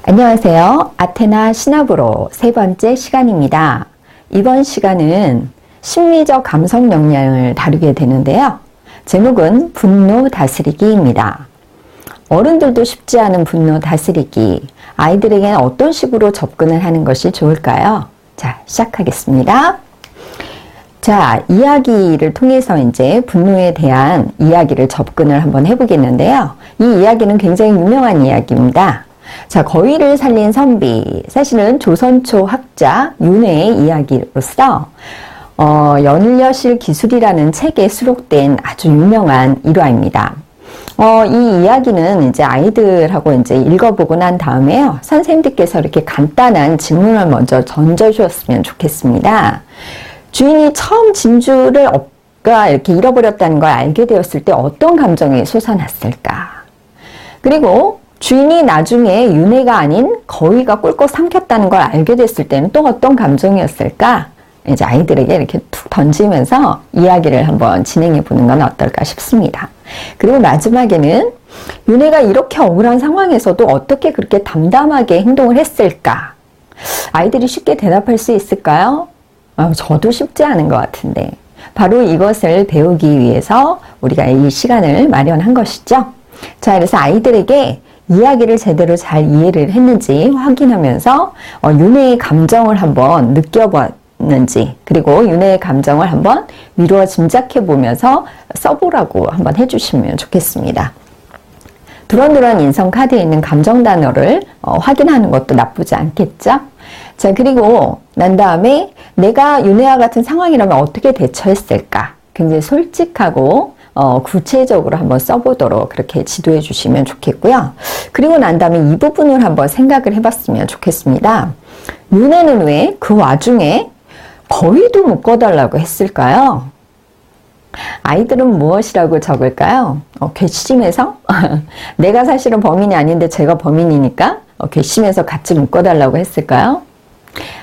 안녕하세요. 아테나 신압으로 세 번째 시간입니다. 이번 시간은 심리적 감성 역량을 다루게 되는데요. 제목은 분노 다스리기입니다. 어른들도 쉽지 않은 분노 다스리기, 아이들에게는 어떤 식으로 접근을 하는 것이 좋을까요? 자, 시작하겠습니다. 자, 이야기를 통해서 이제 분노에 대한 이야기를 접근을 한번 해보겠는데요. 이 이야기는 굉장히 유명한 이야기입니다. 자, 거위를 살린 선비, 사실은 조선초 학자 윤회의 이야기로서 연일여실 기술이라는 책에 수록된 아주 유명한 일화입니다. 이 이야기는 이제 아이들하고 이제 읽어보고 난 다음에요, 선생님들께서 이렇게 간단한 질문을 먼저 던져주었으면 좋겠습니다. 주인이 처음 진주를 이렇게 잃어버렸다는 걸 알게 되었을 때 어떤 감정이 솟아났을까? 그리고 주인이 나중에 윤회가 아닌 거위가 꿀꺽 삼켰다는 걸 알게 됐을 때는 또 어떤 감정이었을까? 이제 아이들에게 이렇게 툭 던지면서 이야기를 한번 진행해 보는 건 어떨까 싶습니다. 그리고 마지막에는 윤회가 이렇게 억울한 상황에서도 어떻게 그렇게 담담하게 행동을 했을까? 아이들이 쉽게 대답할 수 있을까요? 저도 쉽지 않은 것 같은데, 바로 이것을 배우기 위해서 우리가 이 시간을 마련한 것이죠. 자, 그래서 아이들에게 이야기를 제대로 잘 이해를 했는지 확인하면서 윤회의 감정을 한번 느껴봤는지, 그리고 윤회의 감정을 한번 미루어 짐작해 보면서 써보라고 한번 해주시면 좋겠습니다. 두런두런 인성 카드에 있는 감정 단어를 확인하는 것도 나쁘지 않겠죠? 자, 그리고 난 다음에 내가 윤회와 같은 상황이라면 어떻게 대처했을까? 굉장히 솔직하고 구체적으로 한번 써보도록 그렇게 지도해 주시면 좋겠고요. 그리고 난 다음에 이 부분을 한번 생각을 해봤으면 좋겠습니다. 윤회는 왜 그 와중에 거위도 묶어달라고 했을까요? 아이들은 무엇이라고 적을까요? 괘씸해서? 내가 사실은 범인이 아닌데 제가 범인이니까 괘씸해서 같이 묶어달라고 했을까요?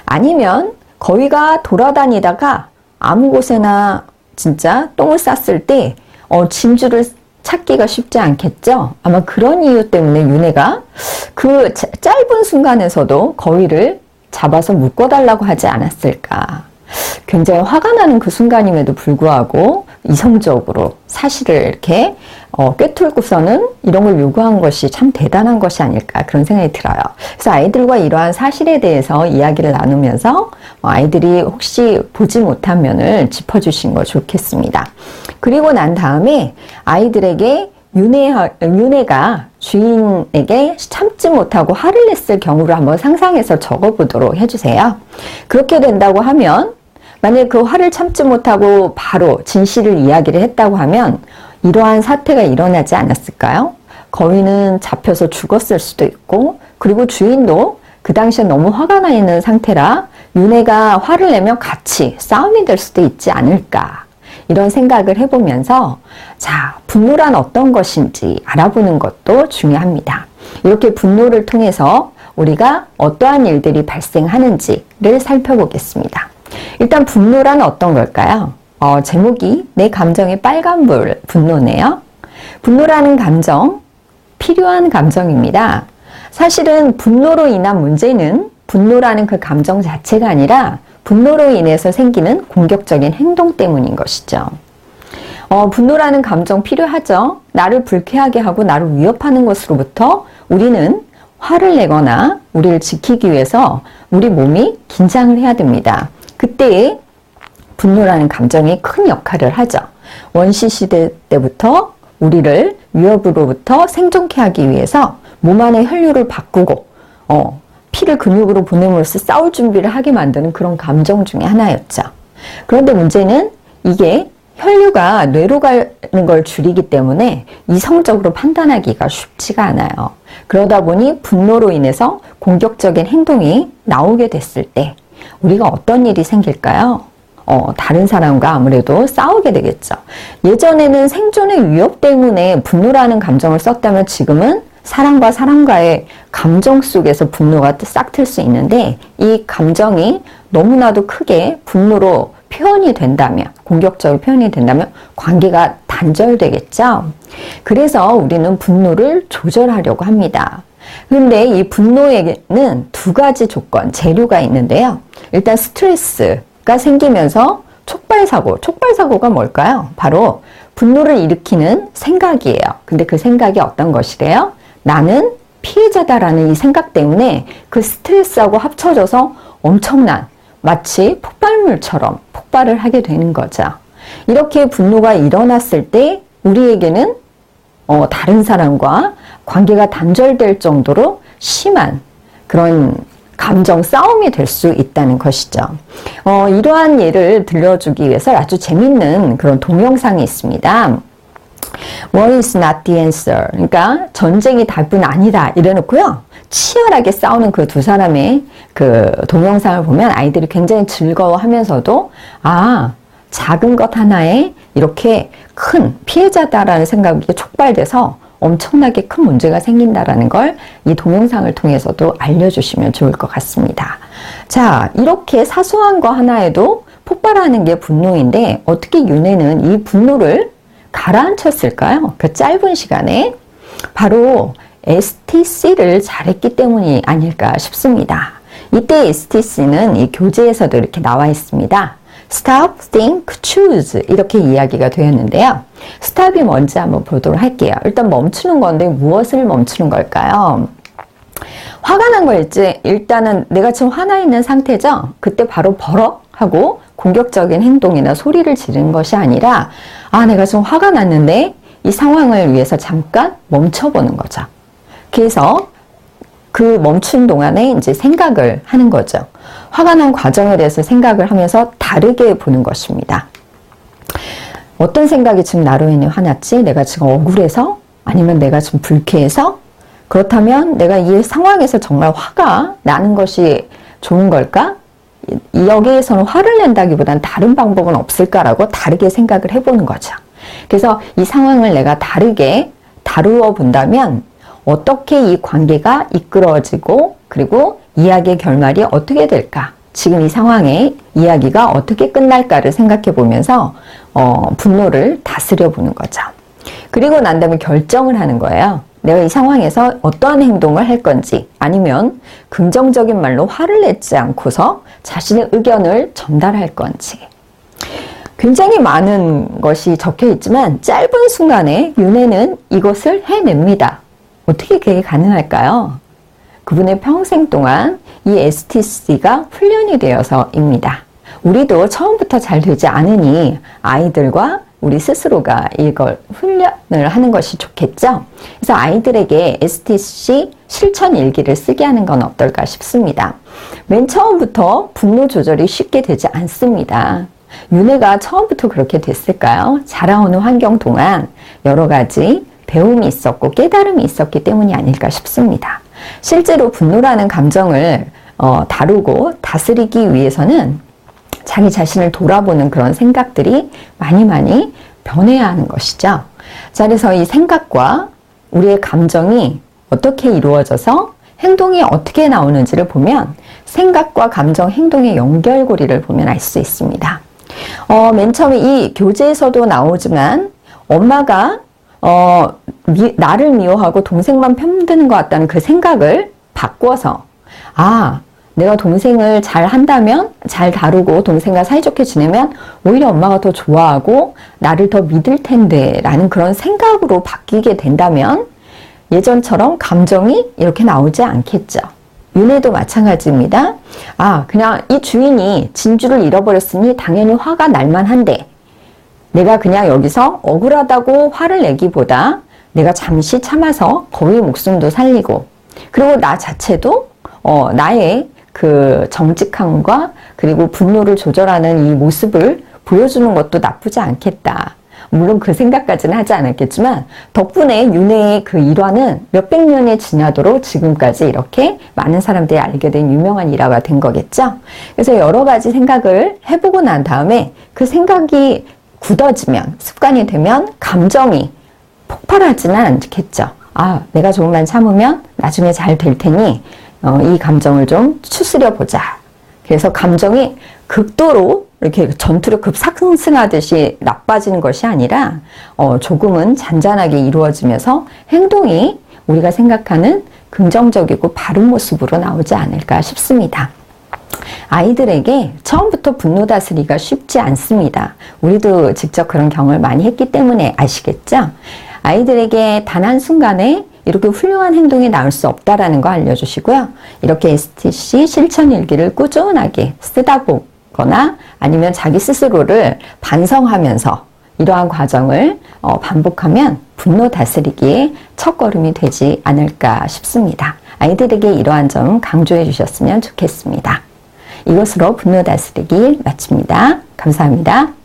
아니면 거위가 돌아다니다가 아무 곳에나 진짜 똥을 쌌을 때 진주를 찾기가 쉽지 않겠죠? 아마 그런 이유 때문에 윤회가 그 짧은 순간에서도 거위를 잡아서 묶어달라고 하지 않았을까? 굉장히 화가 나는 그 순간임에도 불구하고 이성적으로 사실을 이렇게 꿰뚫고서는 이런 걸 요구한 것이 참 대단한 것이 아닐까, 그런 생각이 들어요. 그래서 아이들과 이러한 사실에 대해서 이야기를 나누면서 아이들이 혹시 보지 못한 면을 짚어주신 거 좋겠습니다. 그리고 난 다음에 아이들에게 윤회가 주인에게 참지 못하고 화를 냈을 경우를 한번 상상해서 적어보도록 해주세요. 그렇게 된다고 하면, 만약에 그 화를 참지 못하고 바로 진실을 이야기를 했다고 하면 이러한 사태가 일어나지 않았을까요? 거위는 잡혀서 죽었을 수도 있고, 그리고 주인도 그 당시에 너무 화가 나 있는 상태라 윤회가 화를 내면 같이 싸움이 될 수도 있지 않을까, 이런 생각을 해보면서, 자, 분노란 어떤 것인지 알아보는 것도 중요합니다. 이렇게 분노를 통해서 우리가 어떠한 일들이 발생하는지를 살펴보겠습니다. 일단 분노란 어떤 걸까요? 제목이 내 감정의 빨간불 분노네요. 분노라는 감정, 필요한 감정입니다. 사실은 분노로 인한 문제는 분노라는 그 감정 자체가 아니라 분노로 인해서 생기는 공격적인 행동 때문인 것이죠. 분노라는 감정 필요하죠. 나를 불쾌하게 하고 나를 위협하는 것으로부터 우리는 화를 내거나 우리를 지키기 위해서 우리 몸이 긴장을 해야 됩니다. 그때에 분노라는 감정이 큰 역할을 하죠. 원시시대 때부터 우리를 위협으로부터 생존케 하기 위해서 몸 안의 혈류를 바꾸고 피를 근육으로 보냄으로써 싸울 준비를 하게 만드는 그런 감정 중에 하나였죠. 그런데 문제는 이게 혈류가 뇌로 가는 걸 줄이기 때문에 이성적으로 판단하기가 쉽지가 않아요. 그러다 보니 분노로 인해서 공격적인 행동이 나오게 됐을 때 우리가 어떤 일이 생길까요? 다른 사람과 아무래도 싸우게 되겠죠. 예전에는 생존의 위협 때문에 분노라는 감정을 썼다면 지금은 사람과 사람과의 감정 속에서 분노가 싹 틀 수 있는데, 이 감정이 너무나도 크게 분노로 표현이 된다면, 공격적으로 표현이 된다면 관계가 다 단절되겠죠. 그래서 우리는 분노를 조절하려고 합니다. 그런데 이 분노에는 두 가지 조건, 재료가 있는데요. 일단 스트레스가 생기면서 촉발사고가 뭘까요? 바로 분노를 일으키는 생각이에요. 근데 그 생각이 어떤 것이래요? 나는 피해자다라는 이 생각 때문에 그 스트레스하고 합쳐져서 엄청난 마치 폭발물처럼 폭발을 하게 되는 거죠. 이렇게 분노가 일어났을 때 우리에게는 다른 사람과 관계가 단절될 정도로 심한 그런 감정 싸움이 될 수 있다는 것이죠. 이러한 예를 들려주기 위해서 아주 재밌는 그런 동영상이 있습니다. War is not the answer. 그러니까 전쟁이 답은 아니다 이래놓고요. 치열하게 싸우는 그 두 사람의 그 동영상을 보면 아이들이 굉장히 즐거워하면서도 작은 것 하나에 이렇게 큰 피해자다라는 생각이 촉발돼서 엄청나게 큰 문제가 생긴다라는 걸 이 동영상을 통해서도 알려주시면 좋을 것 같습니다. 자, 이렇게 사소한 거 하나에도 폭발하는 게 분노인데 어떻게 윤회는 이 분노를 가라앉혔을까요? 그 짧은 시간에 바로 STC를 잘했기 때문이 아닐까 싶습니다. 이때 STC는 이 교재에서도 이렇게 나와 있습니다. Stop, think, choose 이렇게 이야기가 되었는데요. Stop이 뭔지 한번 보도록 할게요. 일단 멈추는 건데 무엇을 멈추는 걸까요? 화가 난 거 일단은 내가 지금 화나 있는 상태죠? 그때 바로 버럭 하고 공격적인 행동이나 소리를 지르는 것이 아니라 내가 지금 화가 났는데 이 상황을 위해서 잠깐 멈춰보는 거죠. 그래서 그 멈춘 동안에 이제 생각을 하는 거죠. 화가 난 과정에 대해서 생각을 하면서 다르게 보는 것입니다. 어떤 생각이 지금 나로 인해 화났지? 내가 지금 억울해서? 아니면 내가 지금 불쾌해서? 그렇다면 내가 이 상황에서 정말 화가 나는 것이 좋은 걸까? 여기에서는 화를 낸다기보단 다른 방법은 없을까라고 다르게 생각을 해보는 거죠. 그래서 이 상황을 내가 다르게 다루어 본다면 어떻게 이 관계가 이끌어지고 그리고 이야기의 결말이 어떻게 될까? 지금 이 상황의 이야기가 어떻게 끝날까를 생각해 보면서 분노를 다스려 보는 거죠. 그리고 난 다음에 결정을 하는 거예요. 내가 이 상황에서 어떠한 행동을 할 건지 아니면 긍정적인 말로 화를 내지 않고서 자신의 의견을 전달할 건지. 굉장히 많은 것이 적혀 있지만 짧은 순간에 윤회는 이것을 해냅니다. 어떻게 그게 가능할까요? 그분의 평생 동안 이 STC가 훈련이 되어서입니다. 우리도 처음부터 잘 되지 않으니 아이들과 우리 스스로가 이걸 훈련을 하는 것이 좋겠죠? 그래서 아이들에게 STC 실천 일기를 쓰게 하는 건 어떨까 싶습니다. 맨 처음부터 분노 조절이 쉽게 되지 않습니다. 윤회가 처음부터 그렇게 됐을까요? 자라오는 환경 동안 여러 가지 배움이 있었고 깨달음이 있었기 때문이 아닐까 싶습니다. 실제로 분노라는 감정을 다루고 다스리기 위해서는 자기 자신을 돌아보는 그런 생각들이 많이 변해야 하는 것이죠. 자, 그래서 이 생각과 우리의 감정이 어떻게 이루어져서 행동이 어떻게 나오는지를 보면 생각과 감정, 행동의 연결고리를 보면 알 수 있습니다. 맨 처음에 이 교재에서도 나오지만 엄마가 나를 미워하고 동생만 편드는 것 같다는 그 생각을 바꿔서 내가 동생을 잘 한다면 잘 다루고 동생과 사이좋게 지내면 오히려 엄마가 더 좋아하고 나를 더 믿을 텐데 라는 그런 생각으로 바뀌게 된다면 예전처럼 감정이 이렇게 나오지 않겠죠. 윤회도 마찬가지입니다. 그냥 이 주인이 진주를 잃어버렸으니 당연히 화가 날만한데 내가 그냥 여기서 억울하다고 화를 내기보다 내가 잠시 참아서 거위 목숨도 살리고 그리고 나 자체도 나의 그 정직함과 그리고 분노를 조절하는 이 모습을 보여주는 것도 나쁘지 않겠다. 물론 그 생각까지는 하지 않았겠지만 덕분에 윤회의 그 일화는 몇백 년이 지나도록 지금까지 이렇게 많은 사람들이 알게 된 유명한 일화가 된 거겠죠. 그래서 여러 가지 생각을 해보고 난 다음에 그 생각이 굳어지면 습관이 되면 감정이 폭발하지는 않겠죠. 내가 조금만 참으면 나중에 잘 될 테니 이 감정을 좀 추스려 보자. 그래서 감정이 극도로 이렇게 전투력 급상승하듯이 나빠지는 것이 아니라 조금은 잔잔하게 이루어지면서 행동이 우리가 생각하는 긍정적이고 바른 모습으로 나오지 않을까 싶습니다. 아이들에게 처음부터 분노 다스리기가 쉽지 않습니다. 우리도 직접 그런 경험을 많이 했기 때문에 아시겠죠? 아이들에게 단 한순간에 이렇게 훌륭한 행동이 나올 수 없다라는 거 알려주시고요. 이렇게 STC 실천일기를 꾸준하게 쓰다 보거나 아니면 자기 스스로를 반성하면서 이러한 과정을 반복하면 분노 다스리기의 첫걸음이 되지 않을까 싶습니다. 아이들에게 이러한 점 강조해 주셨으면 좋겠습니다. 이것으로 분노 다스리기 마칩니다. 감사합니다.